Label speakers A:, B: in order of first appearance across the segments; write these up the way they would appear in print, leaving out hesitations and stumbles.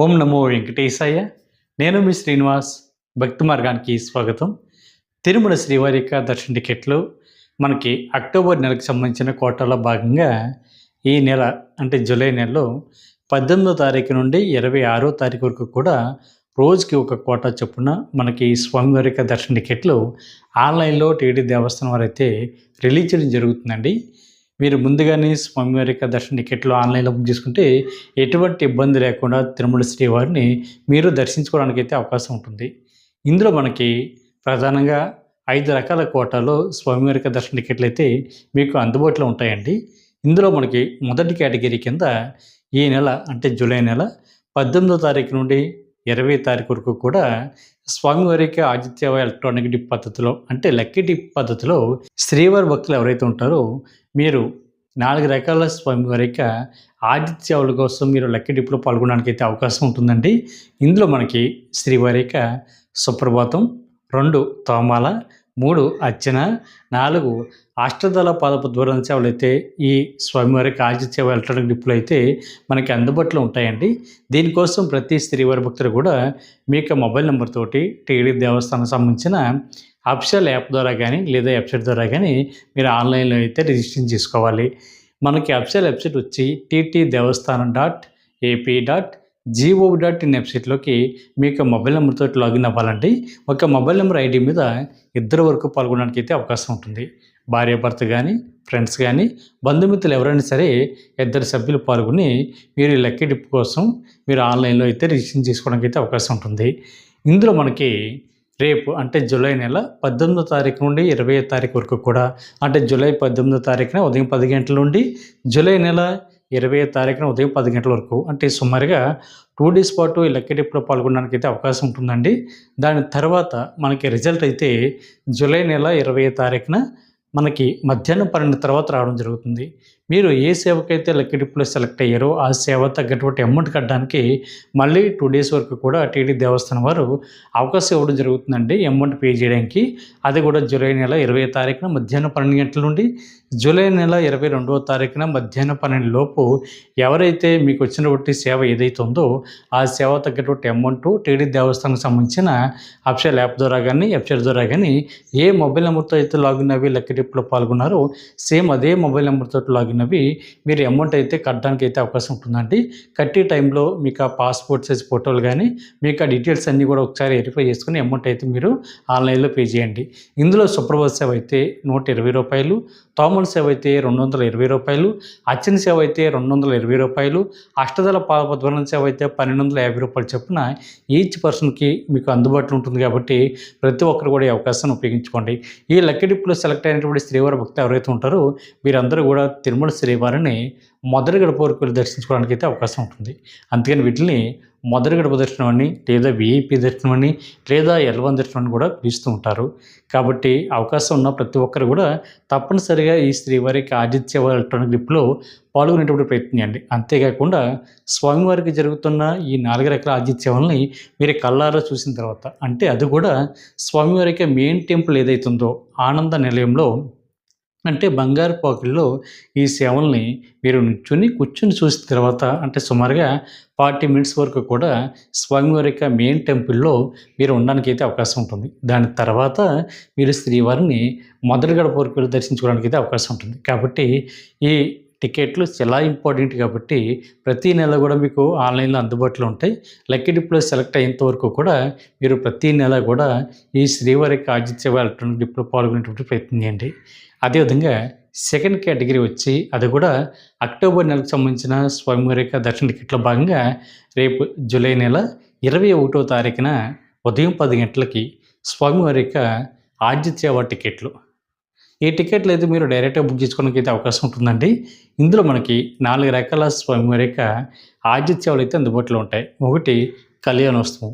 A: ఓం నమో వెంకటేశాయ. నేను మీ శ్రీనివాస్. భక్తి మార్గానికి స్వాగతం. తిరుమల శ్రీవారి యొక్క దర్శన టికెట్లు మనకి అక్టోబర్ నెలకు సంబంధించిన కోటాలో భాగంగా ఈ నెల అంటే జూలై నెలలో 18వ తారీఖు నుండి 26వ తారీఖు వరకు కూడా రోజుకి ఒక కోటా చొప్పున మనకి స్వామివారి యొక్క దర్శన టికెట్లు ఆన్లైన్లో టీటీడీ దేవస్థానం వారైతే రిలీజ్ చేయడం జరుగుతుందండి. మీరు ముందుగానే స్వామివారి యొక్క దర్శన టికెట్లు ఆన్లైన్లో బుక్ చేసుకుంటే ఎటువంటి ఇబ్బంది లేకుండా తిరుమల శ్రీవారిని మీరు దర్శించుకోవడానికి అయితే అవకాశం ఉంటుంది. ఇందులో మనకి ప్రధానంగా 5 రకాల కోటాలో స్వామివారి యొక్క దర్శన టికెట్లు అయితే మీకు అందుబాటులో ఉంటాయండి. ఇందులో మనకి మొదటి కేటగిరీ కింద ఈ నెల అంటే జూలై నెల 18వ తారీఖు నుండి 20వ తారీఖు వరకు కూడా స్వామివారికి ఆదిత్య ఎలక్ట్రానిక్ డిప్ పద్ధతిలో అంటే లక్కీ డిప్ పద్ధతిలో శ్రీవారి భక్తులు ఎవరైతే ఉంటారో మీరు 4 రకాల స్వామివారి యొక్క ఆదిత్య సేవల కోసం మీరు లక్కీ డిప్లో పాల్గొనడానికి అయితే అవకాశం ఉంటుందండి. ఇందులో మనకి శ్రీవారి యొక్క సుప్రభాతం, 2 తోమాల, 3 అర్చన, 4 అష్టదళ పాదపద్మనాభ సేవలు అయితే ఈ స్వామివారి యొక్క ఆదిత్య సేవ ఎలక్ట్రానిక్ డిప్లో అయితే మనకి అందుబాటులో ఉంటాయండి. దీనికోసం ప్రతి శ్రీవారి భక్తులు కూడా మీ యొక్క మొబైల్ నెంబర్ తోటి టీటీడీ దేవస్థానం సంబంధించిన అఫిషియల్ యాప్ ద్వారా కానీ లేదా వెబ్సైట్ ద్వారా కానీ మీరు ఆన్లైన్లో అయితే రిజిస్ట్రేషన్ చేసుకోవాలి. మనకి అఫిషియల్ వెబ్సైట్ వచ్చి ttdevaస్థానం.ap.gov.in వెబ్సైట్లోకి మీ యొక్క మొబైల్ నెంబర్తో లాగిన్ అవ్వాలండి. ఒక మొబైల్ నెంబర్ ఐడి మీద 2 వరకు పాల్గొనడానికి అయితే అవకాశం ఉంటుంది. భార్యాభర్త కానీ ఫ్రెండ్స్ కానీ బంధుమిత్రులు ఎవరైనా సరే 2 సభ్యులు పాల్గొని మీరు ఈ లక్కీ డిప్ కోసం మీరు ఆన్లైన్లో అయితే రిజిస్ట్రేషన్ చేసుకోవడానికి అయితే అవకాశం ఉంటుంది. ఇందులో మనకి రేపు అంటే జూలై నెల 18వ తారీఖు నుండి 20వ తారీఖు వరకు కూడా అంటే జూలై 18వ తారీఖున ఉదయం 10 గంటల నుండి జూలై నెల 20వ తారీఖున ఉదయం 10 గంటల వరకు అంటే సుమారుగా 2 డేస్ పాటు ఈ లక్కీ డిప్లో పాల్గొనడానికి అయితే అవకాశం ఉంటుందండి. దాని తర్వాత మనకి రిజల్ట్ అయితే జూలై నెల 20వ తారీఖున మనకి మధ్యాహ్నం 12 తర్వాత రావడం జరుగుతుంది. మీరు ఏ సేవకైతే లక్కీ డిప్లో సెలెక్ట్ అయ్యారో ఆ సేవ తగ్గటువంటి అమౌంట్ కట్టడానికి మళ్ళీ 2 డేస్ వరకు కూడా టీటీడీ దేవస్థానం వారు అవకాశం ఇవ్వడం జరుగుతుందండి అమౌంట్ పే చేయడానికి. అది కూడా జూలై నెల 20వ తారీఖున మధ్యాహ్నం 12 గంటల నుండి జూలై నెల 22వ తారీఖున మధ్యాహ్నం 12 లోపు ఎవరైతే మీకు వచ్చినటువంటి సేవ ఏదైతే ఉందో ఆ సేవ తగ్గటువంటి అమౌంట్ టీటీడీ దేవస్థానం సంబంధించిన అఫిషియల్ యాప్ ద్వారా కానీ వెబ్సైట్ ద్వారా కానీ ఏ మొబైల్ నెంబర్తో అయితే లాగిన్ అవి లక్కీ డిప్లో పాల్గొన్నారో సేమ్ అదే మొబైల్ నెంబర్తో లాగిన్ అవి మీరు అమౌంట్ అయితే కట్టడానికి అయితే అవకాశం ఉంటుందండి. కట్టే టైంలో మీకు ఆ పాస్పోర్ట్ సైజ్ ఫోటోలు కానీ మీకు ఆ డీటెయిల్స్ అన్నీ కూడా ఒకసారి వెరిఫై చేసుకుని అమౌంట్ అయితే మీరు ఆన్లైన్లో పే చేయండి. ఇందులో సుప్రభాత సేవ అయితే ₹120, తోమల సేవ అయితే ₹220, అర్చన సేవ అయితే ₹220, అష్టదళ పాదపద్మనాభ సేవ అయితే ₹1250 చొప్పున ఈచ్ పర్సన్కి మీకు అందుబాటులో ఉంటుంది. కాబట్టి ప్రతి ఒక్కరు కూడా ఈ అవకాశాన్ని ఉపయోగించుకోండి. ఈ లక్కీ డిప్లో సెలెక్ట్ అయినటువంటి శ్రీవారి భక్తులు ఎవరైతే ఉంటారో వీరందరూ కూడా తిరుమల శ్రీవారిని మొదటి గడప వరకు వెళ్ళి దర్శించుకోవడానికి అయితే అవకాశం ఉంటుంది. అందుకని వీటిని మొదటి గడప దర్శనం అని లేదా విఐపి దర్శనం అని లేదా L1 దర్శనం అని కూడా పిలుస్తూ ఉంటారు. కాబట్టి అవకాశం ఉన్న ప్రతి ఒక్కరు కూడా తప్పనిసరిగా ఈ శ్రీవారికి ఆదిత్య సేవ ఎలక్ట్రానిక్ డిప్లో పాల్గొనేటువంటి ప్రయత్నం చేయండి. అంతేకాకుండా స్వామివారికి జరుగుతున్న ఈ 4 రకాల ఆదిత్య సేవల్ని మీరు కళ్ళారా చూసిన తర్వాత అంటే అది కూడా స్వామివారికి మెయిన్ టెంపుల్ ఏదైతే ఉందో ఆనంద నిలయంలో అంటే బంగారు పాకుల్లో ఈ సేవల్ని మీరు కూర్చుని చూసిన తర్వాత అంటే సుమారుగా 40 మినిట్స్ వరకు కూడా స్వామివారి యొక్క మెయిన్ టెంపుల్లో మీరు ఉండడానికి అయితే అవకాశం ఉంటుంది. దాని తర్వాత మీరు శ్రీవారిని మొదటి గడప వరకు వెళ్ళి దర్శించుకోవడానికి అయితే అవకాశం ఉంటుంది. కాబట్టి ఈ టికెట్లు చాలా ఇంపార్టెంట్ కాబట్టి ప్రతి నెల కూడా మీకు ఆన్లైన్లో అందుబాటులో ఉంటాయి. లక్కీ డిప్లో సెలెక్ట్ అయ్యేంత వరకు కూడా మీరు ప్రతి నెల కూడా ఈ శ్రీవారి యొక్క ఆదిత్య సేవ ఎలక్ట్రానిక్ డిప్లో పాల్గొనేటువంటి ప్రయత్నం చేయండి. అదేవిధంగా సెకండ్ కేటగిరీ వచ్చి అది కూడా అక్టోబర్ నెలకు సంబంధించిన స్వామివారి యొక్క దర్శన టికెట్లో భాగంగా రేపు జూలై నెల 21వ తారీఖున ఉదయం 10 గంటలకి స్వామివారి యొక్క ఆదిత్య సేవ టికెట్లు. ఈ టికెట్లు అయితే మీరు డైరెక్ట్గా బుక్ చేసుకోవడానికి అయితే అవకాశం ఉంటుందండి. ఇందులో మనకి 4 రకాల స్వామివారి యొక్క ఆదిత్య సేవలు అయితే అందుబాటులో ఉంటాయి. ఒకటి కళ్యాణోత్సవం,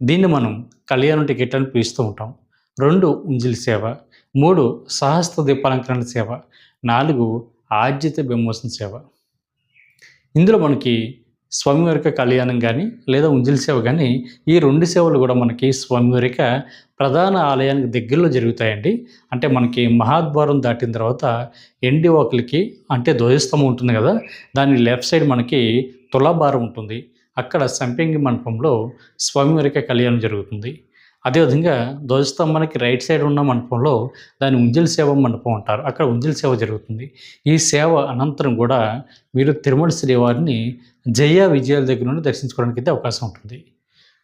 A: దీన్ని మనం కళ్యాణం టికెట్ అని పిలుస్తూ ఉంటాం. 2 ఉంజిల్ సేవ, 3 సహస్ర దీపాలంకరణ సేవ, 4 ఆర్జిత బ్రహ్మోత్సవం సేవ. ఇందులో మనకి స్వామివారి యొక్క కళ్యాణం కానీ లేదా ఉంజిల్ సేవ కానీ ఈ 2 సేవలు కూడా మనకి స్వామివారి యొక్క ప్రధాన ఆలయానికి దగ్గరలో జరుగుతాయండి. అంటే మనకి మహాద్వారం దాటిన తర్వాత ఎండివాకులకి అంటే ధ్వజస్తంభం ఉంటుంది కదా, దాని లెఫ్ట్ సైడ్ మనకి తులాభారం ఉంటుంది. అక్కడ సంపెంగి మండపంలో స్వామివారి యొక్క కళ్యాణం జరుగుతుంది. అదేవిధంగా ధ్వజస్తంభానికి రైట్ సైడ్ ఉన్న మండపంలో దాన్ని ఉంజల్ సేవ మండపం అంటారు. అక్కడ ఉంజల్ సేవ జరుగుతుంది. ఈ సేవ అనంతరం కూడా మీరు తిరుమల శ్రీవారిని జయ విజయాల దగ్గర నుండి దర్శించుకోవడానికి అయితే అవకాశం ఉంటుంది.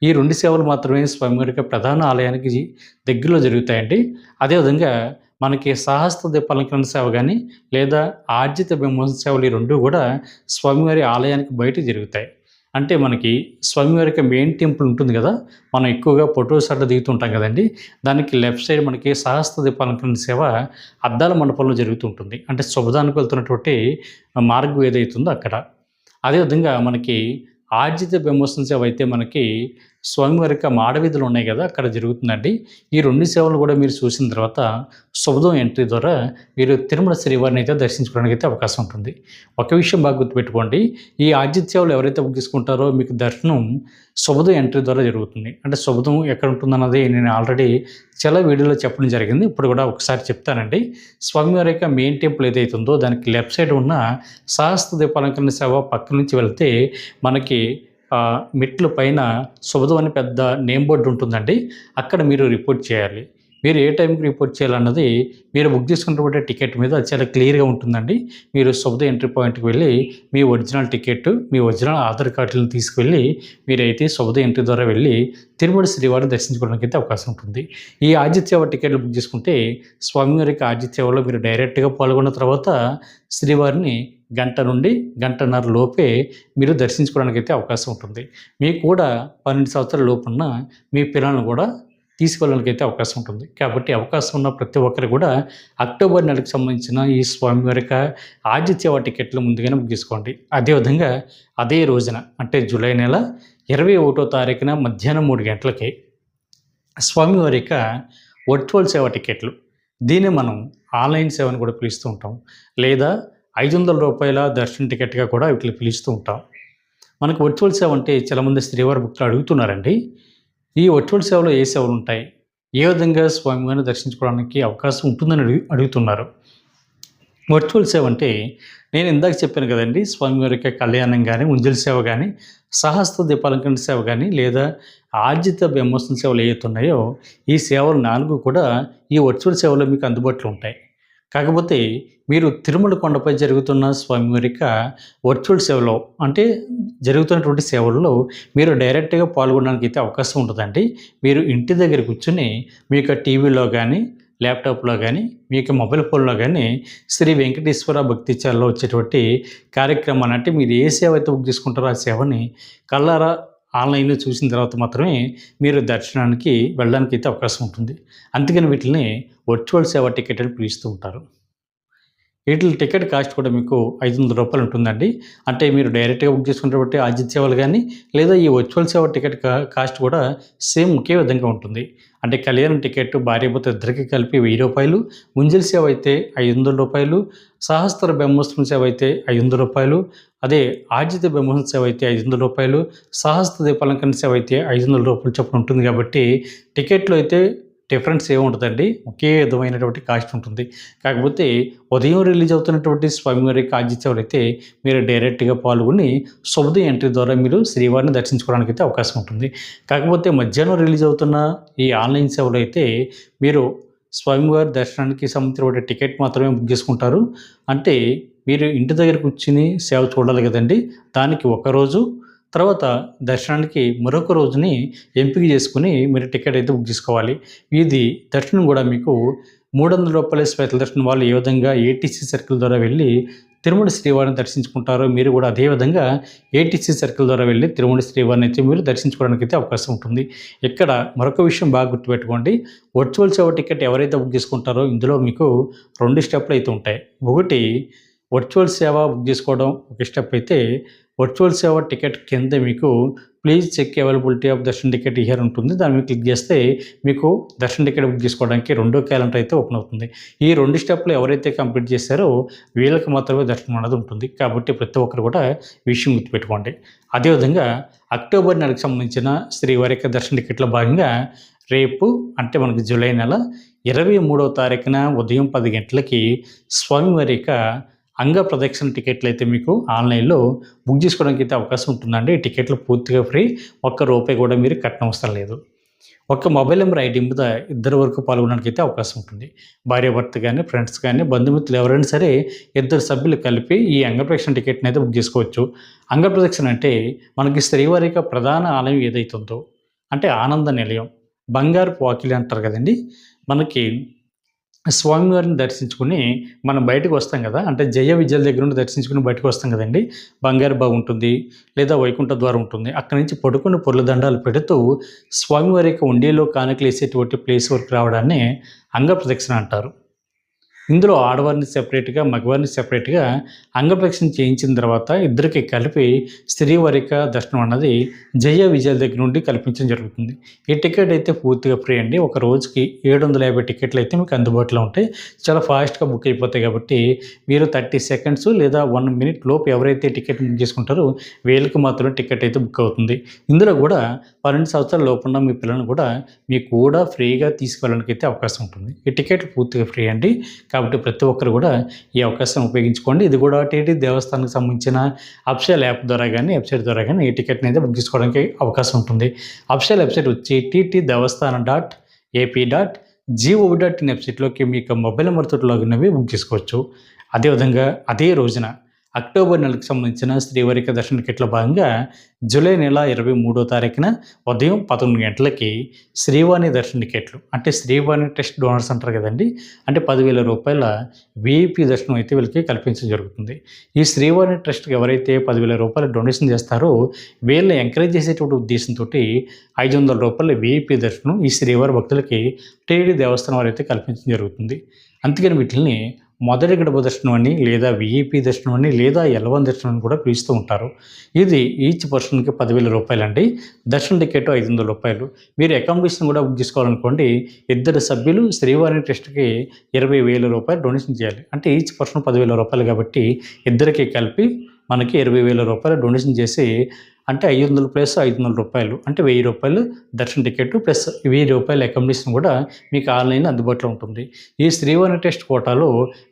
A: ఈ 2 సేవలు మాత్రమే స్వామివారి యొక్క ప్రధాన ఆలయానికి దగ్గరలో జరుగుతాయండి. అదేవిధంగా మనకి సహస్ర దీపాలంకరణ సేవ గానీ, లేదా ఆర్జిత బ్రహ్మోత్సవ సేవలు ఈ 2 కూడా స్వామివారి ఆలయానికి బయట జరుగుతాయి. అంటే మనకి స్వామివారి యొక్క మెయిన్ టెంపుల్ ఉంటుంది కదా! మనం ఎక్కువగా ఫోటోస్ అట్లా దిగుతుంటాం కదండీ! దానికి లెఫ్ట్ సైడ్ మనకి సహస్ర దీపాలంకరణ సేవ అద్దాల మండపంలో జరుగుతూ ఉంటుంది. అంటే శుభదానికి వెళ్తున్నటువంటి మార్గం ఏదైతుందో అక్కడ. అదేవిధంగా మనకి ఆర్జిత బ్రహ్మోత్సవం సేవ అయితే మనకి స్వామివారి యొక్క మాడవీధులు ఉన్నాయి కదా! అక్కడ జరుగుతుందండి. ఈ 2 సేవలు కూడా మీరు చూసిన తర్వాత శుభదం ఎంట్రీ ద్వారా మీరు తిరుమల శ్రీవారిని అయితే దర్శించుకోవడానికి అయితే అవకాశం ఉంటుంది. ఒక విషయం బాగా గుర్తుపెట్టుకోండి. ఈ ఆర్జిత సేవలు ఎవరైతే బుక్ చేసుకుంటారో మీకు దర్శనం శుభదం ఎంట్రీ ద్వారా జరుగుతుంది. అంటే శుభదం ఎక్కడ ఉంటుందన్నది నేను ఆల్రెడీ చాలా వీడియోలో చెప్పడం జరిగింది. ఇప్పుడు కూడా ఒకసారి చెప్తానండి. స్వామివారి యొక్క మెయిన్ టెంపుల్ ఏదైతే ఉందో దానికి లెఫ్ట్ సైడ్ ఉన్న సహస్ర దీపాలంకరణ సేవ పక్క నుంచి వెళ్తే మనకి మెట్ల పైన శుభదం అని పెద్ద నేమ్ బోర్డ్ ఉంటుందండి. అక్కడ మీరు రిపోర్ట్ చేయాలి. మీరు ఏ టైంకి రిపోర్ట్ చేయాలన్నది మీరు బుక్ చేసుకున్నటువంటి టికెట్ మీద చాలా క్లియర్‌గా ఉంటుందండి. మీరు శుభదం ఎంట్రీ పాయింట్‌కి వెళ్ళి మీ ఒరిజినల్ టికెట్, మీ ఒరిజినల్ ఆధార్ కార్డులను తీసుకువెళ్ళి మీరైతే శుభదం ఎంట్రీ ద్వారా వెళ్ళి తిరుమల శ్రీవారిని దర్శించుకోవడానికి అయితే అవకాశం ఉంటుంది. ఈ ఆర్జిత సేవ టికెట్లు బుక్ చేసుకుంటే స్వామివారికి ఆర్జిత సేవలో మీరు డైరెక్ట్‌గా పాల్గొన్న తర్వాత శ్రీవారిని గంట నుండి గంటన్నర లోపే మీరు దర్శించుకోవడానికైతే అవకాశం ఉంటుంది. మీకు కూడా 12 సంవత్సరాల లోపున్న మీ పిల్లలను కూడా తీసుకెళ్ళడానికైతే అవకాశం ఉంటుంది. కాబట్టి అవకాశం ఉన్న ప్రతి ఒక్కరు కూడా అక్టోబర్ నెలకు సంబంధించిన ఈ స్వామివారి యొక్క ఆర్జిత సేవ టికెట్లు ముందుగానే బుక్ చేసుకోండి. అదేవిధంగా అదే రోజున అంటే జూలై నెల 21వ తారీఖున మధ్యాహ్నం 3 గంటలకి స్వామివారి యొక్క వర్చువల్ సేవ టికెట్లు, దీన్ని మనం ఆన్లైన్ సేవని కూడా పిలుస్తూ ఉంటాం. లేదా రూ. 500 దర్శన టికెట్‌గా కూడా వీటిని పిలుస్తూ ఉంటాం. మనకు వర్చువల్ సేవ అంటే చాలామంది శ్రీవారి భక్తులు అడుగుతున్నారండి. ఈ వర్చువల్ సేవలో ఏ సేవలు ఉంటాయి? ఏ విధంగా స్వామివారిని దర్శించుకోవడానికి అవకాశం ఉంటుందని అడుగుతున్నారు. వర్చువల్ సేవ అంటే నేను ఇందాక చెప్పాను కదండీ! స్వామివారి యొక్క కళ్యాణం గానీ, ఉంజల్ సేవ గానీ, సహస్ర దీపాలంకరణ సేవ గానీ, లేదా ఆర్జిత బ్రహ్మోత్సవం సేవలు ఏవైతే ఉన్నాయో ఈ సేవలు 4 కూడా ఈ వర్చువల్ సేవలో మీకు అందుబాటులో ఉంటాయి. కాకపోతే మీరు తిరుమల కొండపై జరుగుతున్న స్వామివారి యొక్క వర్చువల్ సేవలో అంటే జరుగుతున్నటువంటి సేవల్లో మీరు డైరెక్ట్‌గా పాల్గొనడానికి అయితే అవకాశం ఉంటదండి. మీరు ఇంటి దగ్గర కూర్చొని మీ యొక్క టీవీలో గానీ, ల్యాప్‌టాప్‌లో గానీ, మీ యొక్క మొబైల్ ఫోన్‌లో గానీ శ్రీ వెంకటేశ్వర భక్తి ఛానెల్‌లో వచ్చేటువంటి కార్యక్రమాన్ని అంటే మీరు ఏ సేవ అయితే బుక్ చేసుకుంటారో ఆ సేవని కళ్ళారా ఆన్లైన్‌లో చూసిన తర్వాత మాత్రమే మీరు దర్శనానికి వెళ్ళడానికి అయితే అవకాశం ఉంటుంది. అందుకని వీటిల్ని వర్చువల్ సేవ టికెట్ అని పిలుస్తూ ఉంటారు. వీటిలి టికెట్ కాస్ట్ కూడా మీకు రూ. 500 ఉంటుందండి. అంటే మీరు డైరెక్ట్‌గా బుక్ చేసుకున్నటువంటి ఆర్జిత సేవలు గానీ, లేదా ఈ వర్చువల్ సేవ టికెట్ కాస్ట్ కూడా సేమ్ ఒకే విధంగా ఉంటుంది. అంటే కళ్యాణం టికెట్ భార్యాభర్త ఇద్దరికీ కలిపి రూ. 1000, ఉంజల్ సేవ అయితే రూ. 500, సహస్ర బ్రహ్మోత్సవం సేవ అయితే రూ. 500, అదే ఆర్జిత బ్రహ్మోత్సవం సేవ అయితే రూ. 500, సహస్ర దీపాలంకరణ సేవ అయితే రూ. 500 చొప్పున ఉంటుంది కాబట్టి టికెట్‌లో అయితే డిఫరెన్స్ ఏముండదండి. ఒకే విధమైనటువంటి కాస్ట్ ఉంటుంది. కాకపోతే ఉదయం రిలీజ్ అవుతున్నటువంటి స్వామివారి ఆర్జిత సేవలైతే మీరు డైరెక్ట్‌గా పాల్గొని శుభోదయం ఎంట్రీ ద్వారా మీరు శ్రీవారిని దర్శించుకోవడానికైతే అవకాశం ఉంటుంది. కాకపోతే మధ్యాహ్నం రిలీజ్ అవుతున్న ఈ ఆన్లైన్ సేవలో అయితే మీరు స్వామివారి దర్శనానికి సంబంధించినటువంటి టికెట్ మాత్రమే బుక్ చేసుకుంటారు. అంటే మీరు ఇంటి దగ్గర కూర్చొని సేవ చూడాలి కదండీ! దానికి ఒకరోజు తర్వాత దర్శనానికి మరొక రోజుని ఎంపిక చేసుకొని మీరు టికెట్ అయితే బుక్ చేసుకోవాలి. ఇది దర్శనం కూడా మీకు రూ. 300 స్పెషల్ దర్శనం వాళ్ళు ఏ విధంగా ఏటీసీ సర్కిల్ ద్వారా వెళ్ళి తిరుమల శ్రీవారిని దర్శించుకుంటారో మీరు కూడా అదే విధంగా ఏటీసీ సర్కిల్ ద్వారా వెళ్ళి తిరుమల శ్రీవారిని అయితే మీరు దర్శించుకోవడానికి అయితే అవకాశం ఉంటుంది. ఇక్కడ మరొక విషయం బాగా గుర్తుపెట్టుకోండి. వర్చువల్ సేవ టికెట్ ఎవరైతే బుక్ చేసుకుంటారో ఇందులో మీకు 2 స్టెప్‌లు అయితే ఉంటాయి. ఒకటి వర్చువల్ సేవ బుక్ చేసుకోవడం ఒక స్టెప్ అయితే, వర్చువల్ సేవ టికెట్ కింద మీకు please check availability of darshan ticket here ఉంటుంది. దాని మీద క్లిక్ చేస్తే మీకు దర్శన్ టికెట్ బుక్ చేసుకోవడానికి రెండో క్యాలెండర్ అయితే ఓపెన్ అవుతుంది. ఈ 2 స్టెప్‌లు ఎవరైతే కంప్లీట్ చేశారో వీళ్ళకి మాత్రమే దర్శనం అనేది ఉంటుంది. కాబట్టి ప్రతి ఒక్కరు కూడా ఈ విషయం గుర్తుపెట్టుకోండి. అదేవిధంగా అక్టోబర్ నెలకు సంబంధించిన శ్రీవారి యొక్క దర్శన టికెట్‌లో భాగంగా రేపు అంటే మనకి జూలై నెల 23వ తారీఖున ఉదయం 10 గంటలకి స్వామివారి యొక్క అంగ ప్రదక్షిణ టికెట్లు అయితే మీకు ఆన్లైన్లో బుక్ చేసుకోవడానికి అయితే అవకాశం ఉంటుందండి. ఈ టికెట్లు పూర్తిగా ఫ్రీ. ఒక్క రూపాయి కూడా మీరు కట్టనవసరం లేదు. ఒక మొబైల్ నెంబర్ ఐడి మీద ఇద్దరు వరకు పాల్గొనడానికి అయితే అవకాశం ఉంటుంది. భార్యాభర్త కానీ, ఫ్రెండ్స్ కానీ, బంధుమిత్రులు ఎవరైనా సరే ఇద్దరు సభ్యులు కలిపి ఈ అంగప్రదక్షిణ టికెట్ని అయితే బుక్ చేసుకోవచ్చు. అంగప్రదక్షిణ అంటే మనకి శ్రీవారి యొక్క ప్రధాన ఆలయం ఏదైతే ఉందో, అంటే ఆనంద నిలయం, బంగారపు వాకిలి అంటారు కదండి. మనకి స్వామివారిని దర్శించుకుని మనం బయటకు వస్తాం కదా! అంటే జయ విజయాల దగ్గర నుండి దర్శించుకుని బయటకు వస్తాం కదండీ! బంగారు బాగుంటుంది, లేదా వైకుంఠ ద్వారం ఉంటుంది. అక్కడి నుంచి పడుకొని పొర్ల దండాలు పెడుతూ స్వామివారి యొక్క ఉండీలో కానుకలేసేటువంటి ప్లేస్ వరకు రావడాన్ని అంగప్రదక్షిణ అంటారు. ఇందులో ఆడవారిని సెపరేట్‌గా, మగవారిని సెపరేట్‌గా అంగప్రదక్షిణ చేయించిన తర్వాత ఇద్దరికి కలిపి శ్రీవారిక దర్శనం అన్నది జయ విజయాల దగ్గర నుండి కల్పించడం జరుగుతుంది. ఈ టికెట్ అయితే పూర్తిగా ఫ్రీ అండి. ఒక రోజుకి 750 టికెట్లు అయితే మీకు అందుబాటులో ఉంటాయి. చాలా ఫాస్ట్‌గా బుక్ అయిపోతాయి కాబట్టి మీరు 30 సెకండ్స్ లేదా 1 మినిట్ లోపు ఎవరైతే టికెట్ బుక్ చేసుకుంటారో వీళ్ళకి మాత్రమే టికెట్ అయితే బుక్ అవుతుంది. ఇందులో కూడా 12 సంవత్సరాల లోపున్న మీ పిల్లల్ని కూడా మీకు కూడా ఫ్రీగా తీసుకెళ్ళడానికి అయితే అవకాశం ఉంటుంది. ఈ టికెట్లు పూర్తిగా ఫ్రీ అండి. కాబట్టి ప్రతి ఒక్కరు కూడా ఈ అవకాశం ఉపయోగించుకోండి. ఇది కూడా టీటీ దేవస్థానానికి సంబంధించిన అఫిషియల్ యాప్ ద్వారా కానీ, వెబ్సైట్ ద్వారా కానీ ఈ టికెట్ని అయితే బుక్ చేసుకోవడానికి అవకాశం ఉంటుంది. అఫిషియల్ వెబ్సైట్ వచ్చి ttdevaస్థానం.ap.gov.in వెబ్సైట్లోకి మీ యొక్క మొబైల్ నెంబర్‌తోటి లాగిన్ అయ్యి బుక్ చేసుకోవచ్చు. అదేవిధంగా అదే రోజున అక్టోబర్ నెలకు సంబంధించిన శ్రీవారిక దర్శన టికెట్ల భాగంగా జూలై నెల 23వ తారీఖున ఉదయం 11 గంటలకి శ్రీవాణి దర్శన టికెట్లు, అంటే శ్రీవాణి ట్రస్ట్ డోనర్స్ అంటారు కదండి, అంటే 10,000 రూపాయల వీఐపీ దర్శనం అయితే వీళ్ళకి కల్పించడం జరుగుతుంది. ఈ శ్రీవాణి ట్రస్ట్కి ఎవరైతే 10,000 రూపాయలు డొనేషన్ చేస్తారో వీళ్ళని ఎంకరేజ్ చేసేటువంటి ఉద్దేశంతో 500 రూపాయల వీఐపీ దర్శనం ఈ శ్రీవారి భక్తులకి టీటీడీ దేవస్థానం వారు అయితే కల్పించడం జరుగుతుంది. అందుకని వీటిని మొదటి గడప దర్శనం అని, లేదా వీఐపీ దర్శనం అని, లేదా L1 దర్శనం అని కూడా పిలుస్తూ ఉంటారు. ఇది ఈచ్ పర్సన్కి 10,000 రూపాయలండి. దర్శన టికెట్ 500 రూపాయలు. మీరు అకామిడేషన్ కూడా బుక్ చేసుకోవాలనుకోండి, ఇద్దరు సభ్యులు శ్రీవారి ట్రస్ట్కి 20,000 రూపాయలు డొనేషన్ చేయాలి. అంటే ఈచ్ పర్సన్ 10,000 రూపాయలు కాబట్టి ఇద్దరికి కలిపి మనకి 20,000 రూపాయలు డొనేషన్ చేసి, అంటే 500 ప్లస్ 500 రూపాయలు, అంటే 1000 రూపాయలు దర్శన టికెట్ ప్లస్ 1000 రూపాయల అకామిడేషన్ కూడా మీకు ఆన్లైన్ అందుబాటులో ఉంటుంది. ఈ శ్రీవారి ట్రస్ట్ కోటాలో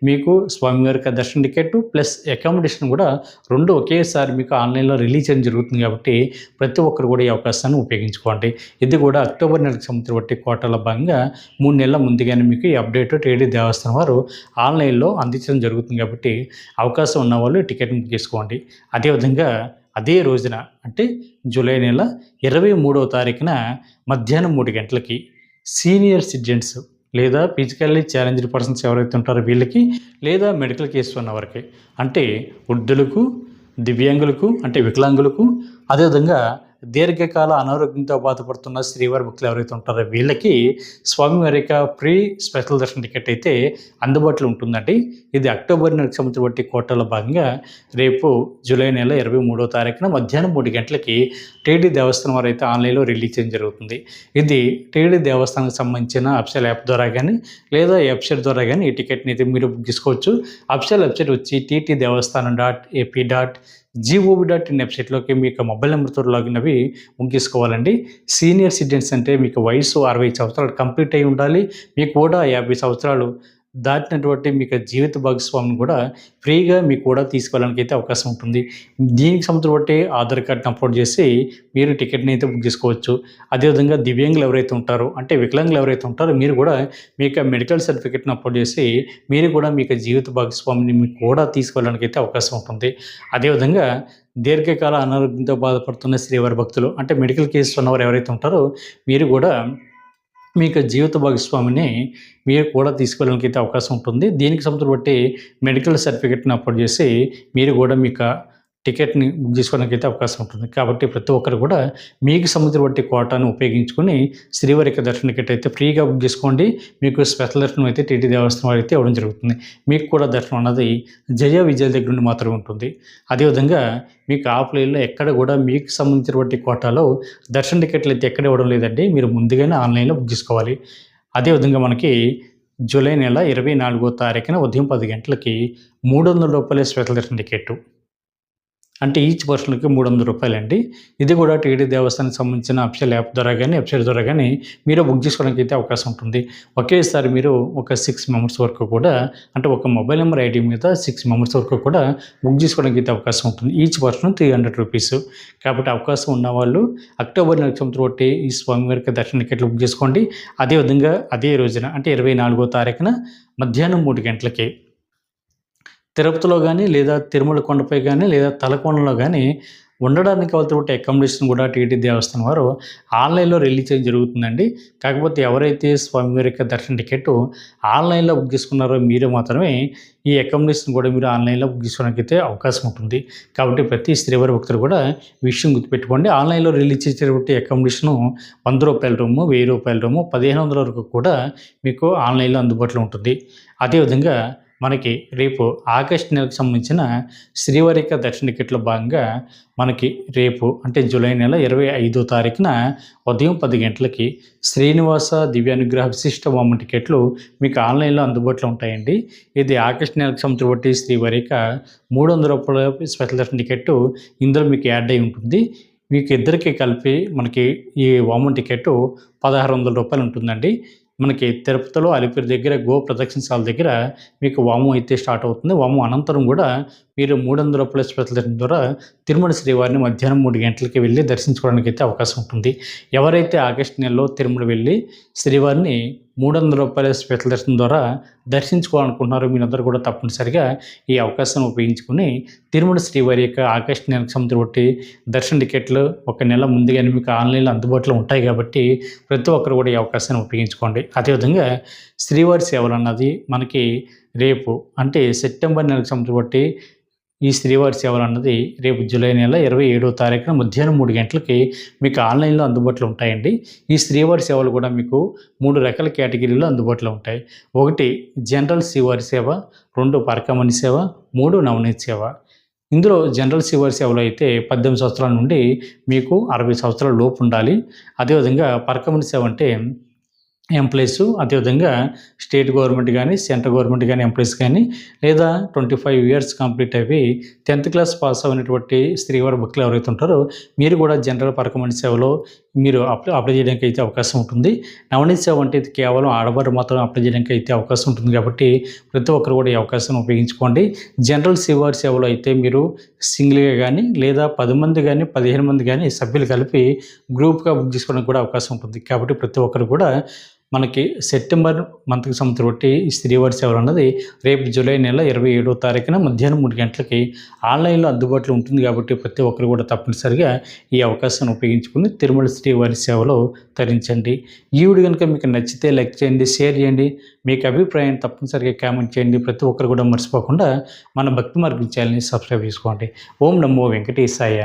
A: మీకు స్వామివారి దర్శన టికెట్ ప్లస్ అకామిడేషన్ కూడా రెండు ఒకేసారి మీకు ఆన్లైన్లో రిలీజ్ చేయడం జరుగుతుంది. కాబట్టి ప్రతి ఒక్కరు కూడా ఈ అవకాశాన్ని ఉపయోగించుకోండి. ఇది కూడా అక్టోబర్ నెలకు సంబంధించిన కోటాల భాగంగా 3 నెలల ముందుగానే మీకు ఈ అప్డేట్ టీటీడీ దేవస్థానం వారు ఆన్లైన్లో అందించడం జరుగుతుంది. కాబట్టి అవకాశం ఉన్న వాళ్ళు టికెట్ బుక్ చేసుకోండి. అదేవిధంగా అదే రోజున, అంటే జూలై నెల 23వ తారీఖున మధ్యాహ్నం 3 గంటలకి సీనియర్ సిటిజన్స్ లేదా ఫిజికల్లీ ఛాలెంజ్డ్ పర్సన్స్ ఎవరైతే ఉంటారో వీళ్ళకి, లేదా మెడికల్ కేసు ఉన్న వారికి, అంటే వృద్ధులకు, దివ్యాంగులకు, అంటే వికలాంగులకు, అదేవిధంగా దీర్ఘకాల అనారోగ్యంతో బాధపడుతున్న శ్రీవారి భక్తులు ఎవరైతే ఉంటారో వీళ్ళకి స్వామివారి యొక్క ఫ్రీ స్పెషల్ దర్శన టికెట్ అయితే అందుబాటులో ఉంటుందండి. ఇది అక్టోబర్ నెలకు సంబంధించిన కోటాలో భాగంగా రేపు జూలై నెల 23వ తారీఖున మధ్యాహ్నం 3 గంటలకి టీటీడీ దేవస్థానం వారు అయితే ఆన్లైన్లో రిలీజ్ చేయడం జరుగుతుంది. ఇది టీటీడీ దేవస్థానానికి సంబంధించిన అఫిషియల్ యాప్ ద్వారా కానీ, లేదా వెబ్సైట్ ద్వారా కానీ ఈ టికెట్ని అయితే మీరు బుక్ చేసుకోవచ్చు. అఫిషియల్ వెబ్సైట్ వచ్చి ttdevaస్థానం.ap.gov.in వెబ్సైట్లోకి మీ యొక్క మొబైల్ నెంబర్తో లాగిన్ అవి బుక్ చేసుకోవాలండి. సీనియర్ సిటిజన్స్ అంటే మీకు వయసు 60 సంవత్సరాలు కంప్లీట్ అయి ఉండాలి. మీకు కూడా 50 సంవత్సరాలు దాటినటువంటి మీకు జీవిత భాగస్వామిని కూడా ఫ్రీగా మీకు కూడా తీసుకెళ్ళడానికి అయితే అవకాశం ఉంటుంది. దీనికి సంబంధించి ఆధార్ కార్డ్ని అప్లోడ్ చేసి మీరు టికెట్ని అయితే బుక్ చేసుకోవచ్చు. అదేవిధంగా దివ్యాంగులు ఎవరైతే ఉంటారో, అంటే వికలాంగులు ఎవరైతే ఉంటారో మీరు కూడా మీ యొక్క మెడికల్ సర్టిఫికేట్ని అప్లోడ్ చేసి మీరు కూడా మీ జీవిత భాగస్వామిని మీకు కూడా తీసుకెళ్ళడానికి అయితే అవకాశం ఉంటుంది. అదేవిధంగా దీర్ఘకాల అనారోగ్యంతో బాధపడుతున్న శ్రీవారి భక్తులు, అంటే మెడికల్ కేసు ఉన్నవారు ఎవరైతే ఉంటారో మీరు కూడా మీ యొక్క జీవిత భాగస్వామిని మీరు కూడా తీసుకెళ్ళడానికి అయితే అవకాశం ఉంటుంది. దీనికి సంబంధించి మెడికల్ సర్టిఫికేట్ని అప్లోడ్ చేసి మీరు కూడా మీ యొక్క టికెట్ని బుక్ చేసుకోవడానికి అయితే అవకాశం ఉంటుంది. కాబట్టి ప్రతి ఒక్కరు కూడా మీకు సంబంధించిన కోటాను ఉపయోగించుకొని శ్రీవారి యొక్క దర్శన టికెట్ అయితే ఫ్రీగా బుక్ చేసుకోండి. మీకు స్పెషల్ దర్శనం అయితే టీటీ దేవస్థానం వారు అయితే ఇవ్వడం జరుగుతుంది. మీకు కూడా దర్శనం అన్నది జయ విజయాల దగ్గర నుండి మాత్రమే ఉంటుంది. అదేవిధంగా మీకు ఆఫ్లైన్లో ఎక్కడ కూడా మీకు సంబంధించినటువంటి కోటాలో దర్శన టికెట్లు అయితే ఎక్కడ ఇవ్వడం లేదండి. మీరు ముందుగానే ఆన్లైన్లో బుక్ చేసుకోవాలి. అదేవిధంగా మనకి జూలై నెల 24వ తారీఖున ఉదయం 10 గంటలకి 300 రూపాయల స్పెషల్ దర్శన టికెట్, అంటే ఈచ్ పర్సన్‌కి రూ. 300 అండి. ఇది కూడా టీటీడీ దేవస్థానానికి సంబంధించిన అఫీషియల్ యాప్ ద్వారా గానీ, వెబ్‌సైట్ ద్వారా గానీ మీరు బుక్ చేసుకోవడానికి అయితే అవకాశం ఉంటుంది. ఒకేసారి మీరు ఒక 6 మెంబర్స్ వరకు కూడా అంటే ఒక మొబైల్ నెంబర్ ఐడీ మీద 6 మెంబర్స్ వరకు కూడా బుక్ చేసుకోవడానికి అయితే అవకాశం ఉంటుంది. ఈచ్ పర్సన్ రూ. 300. కాబట్టి అవకాశం ఉన్నవాళ్ళు అక్టోబర్ నెలకు సంబంధించి ఈ స్వామివారికి దర్శన టికెట్లు బుక్ చేసుకోండి. అదేవిధంగా అదే రోజున అంటే 24వ తారీఖున మధ్యాహ్నం 3 గంటలకి తిరుపతిలో గానీ, లేదా తిరుమల కొండపై గానీ, లేదా తలకోనలో గానీ ఉండడానికి కావాల్సినటువంటి అకామిడేషన్ కూడా టీటీడీ దేవస్థానం వారు ఆన్‌లైన్‌లో రిలీజ్ చేయడం జరుగుతుందండి. కాకపోతే ఎవరైతే స్వామివారి యొక్క దర్శన టికెట్టు ఆన్‌లైన్‌లో బుక్ చేసుకున్నారో మీరు మాత్రమే ఈ అకామిడేషన్ కూడా మీరు ఆన్‌లైన్‌లో బుక్ చేసుకోవడానికైతే అవకాశం ఉంటుంది. కాబట్టి ప్రతి శ్రీవారి భక్తులు కూడా ఈ విషయం గుర్తుపెట్టుకోండి. ఆన్‌లైన్‌లో రిలీజ్ చేసేటువంటి అకామిడేషను రూ. 100 రూము, రూ. 1000 రూము, 1500 వరకు కూడా మీకు ఆన్‌లైన్‌లో అందుబాటులో ఉంటుంది. అదేవిధంగా మనకి రేపు ఆగస్టు నెలకు సంబంధించిన శ్రీవారి యొక్క దర్శన టికెట్‌లో భాగంగా మనకి రేపు అంటే జూలై నెల 25వ తారీఖున ఉదయం 10 గంటలకి శ్రీనివాస దివ్యానుగ్రహ విశిష్ట హోమం టికెట్లు మీకు ఆన్‌లైన్‌లో అందుబాటులో ఉంటాయండి. ఇది ఆగస్టు నెలకు సంబంధించి శ్రీవారి యొక్క రూ. 300 స్పెషల్ దర్శన టికెట్టు ఇందులో మీకు యాడ్ అయి ఉంటుంది. మీకు ఇద్దరికీ కలిపి మనకి ఈ హోమం టికెట్టు రూ. 1600 ఉంటుందండి. మనకి తిరుపతిలో అలిపిరి దగ్గర గో ప్రదక్షిణశాల దగ్గర మీకు వాము అయితే స్టార్ట్ అవుతుంది. వాము అనంతరం కూడా మీరు రూ. 300 స్పెషల్ దర్శనం ద్వారా తిరుమల శ్రీవారిని మధ్యాహ్నం 3 గంటలకి వెళ్ళి దర్శించుకోవడానికి అయితే అవకాశం ఉంటుంది. ఎవరైతే ఆగస్టు నెలలో తిరుమల వెళ్ళి శ్రీవారిని రూ. 300 స్పెషల్ దర్శనం ద్వారా దర్శించుకోవాలనుకుంటున్నారో మీరందరూ కూడా తప్పనిసరిగా ఈ అవకాశాన్ని ఉపయోగించుకొని తిరుమల శ్రీవారి యొక్క ఆగస్టు నెలకు సంబంధించి దర్శన టికెట్లు ఒక నెల ముందుగానే మీకు ఆన్‌లైన్‌లో అందుబాటులో ఉంటాయి కాబట్టి ప్రతి ఒక్కరు కూడా ఈ అవకాశాన్ని ఉపయోగించుకోండి. అదేవిధంగా శ్రీవారి సేవలు అన్నది మనకి రేపు అంటే సెప్టెంబర్ నెలకు సంబంధించి ఈ శ్రీవారి సేవలు అన్నది రేపు జూలై నెల 27వ తారీఖున మధ్యాహ్నం 3 గంటలకి మీకు ఆన్‌లైన్‌లో అందుబాటులో ఉంటాయండి. ఈ శ్రీవారి సేవలు కూడా మీకు 3 రకాల కేటగిరీలో అందుబాటులో ఉంటాయి. 1 జనరల్ శ్రీవారి సేవ, 2 పరకామణి సేవ, 3 నవనీత సేవ. ఇందులో జనరల్ శ్రీవారి సేవలో అయితే 18 సంవత్సరాల నుండి మీకు 60 సంవత్సరాల లోపు ఉండాలి. అదేవిధంగా పరకామణి సేవ అంటే ఎంప్లాయీసు అదేవిధంగా స్టేట్ గవర్నమెంట్ కానీ, సెంట్రల్ గవర్నమెంట్ కానీ ఎంప్లాయీస్ కానీ లేదా 25 ఇయర్స్ కంప్లీట్ అయిపోయి 10th క్లాస్ పాస్ అయినటువంటి శ్రీవారి భక్తులు ఎవరైతే ఉంటారో మీరు కూడా జనరల్ పరకామణి సేవలో మీరు అప్లై చేయడానికి అయితే అవకాశం ఉంటుంది. నవనీత సేవ అంటే ఇది కేవలం ఆడవారు మాత్రం అప్లై చేయడానికి అయితే అవకాశం ఉంటుంది కాబట్టి ప్రతి ఒక్కరు కూడా ఈ అవకాశాన్ని ఉపయోగించుకోండి. జనరల్ శ్రీవారి సేవలో అయితే మీరు సింగిల్‌గా కానీ లేదా 10 మంది కానీ, 15 మంది కానీ సభ్యులు కలిపి గ్రూప్‌గా బుక్ చేసుకోవడానికి కూడా అవకాశం ఉంటుంది. కాబట్టి ప్రతి ఒక్కరు కూడా మనకి సెప్టెంబర్ మంత్‌కి సంబంధించి ఈ శ్రీవారి సేవలు అన్నది రేపు జూలై నెల 27వ తారీఖున మధ్యాహ్నం 3 గంటలకి ఆన్‌లైన్‌లో అందుబాటులో ఉంటుంది కాబట్టి ప్రతి ఒక్కరు కూడా తప్పనిసరిగా ఈ అవకాశాన్ని ఉపయోగించుకుని తిరుమల శ్రీవారి సేవలో తరించండి. ఈ వీడియో కనుక మీకు నచ్చితే లైక్ చేయండి, షేర్ చేయండి. మీకు అభిప్రాయాన్ని తప్పనిసరిగా కామెంట్ చేయండి. ప్రతి ఒక్కరు కూడా మర్చిపోకుండా మన భక్తి మార్గం ఛానల్‌ని సబ్స్క్రైబ్ చేసుకోండి. ఓం నమో వెంకటేశాయ.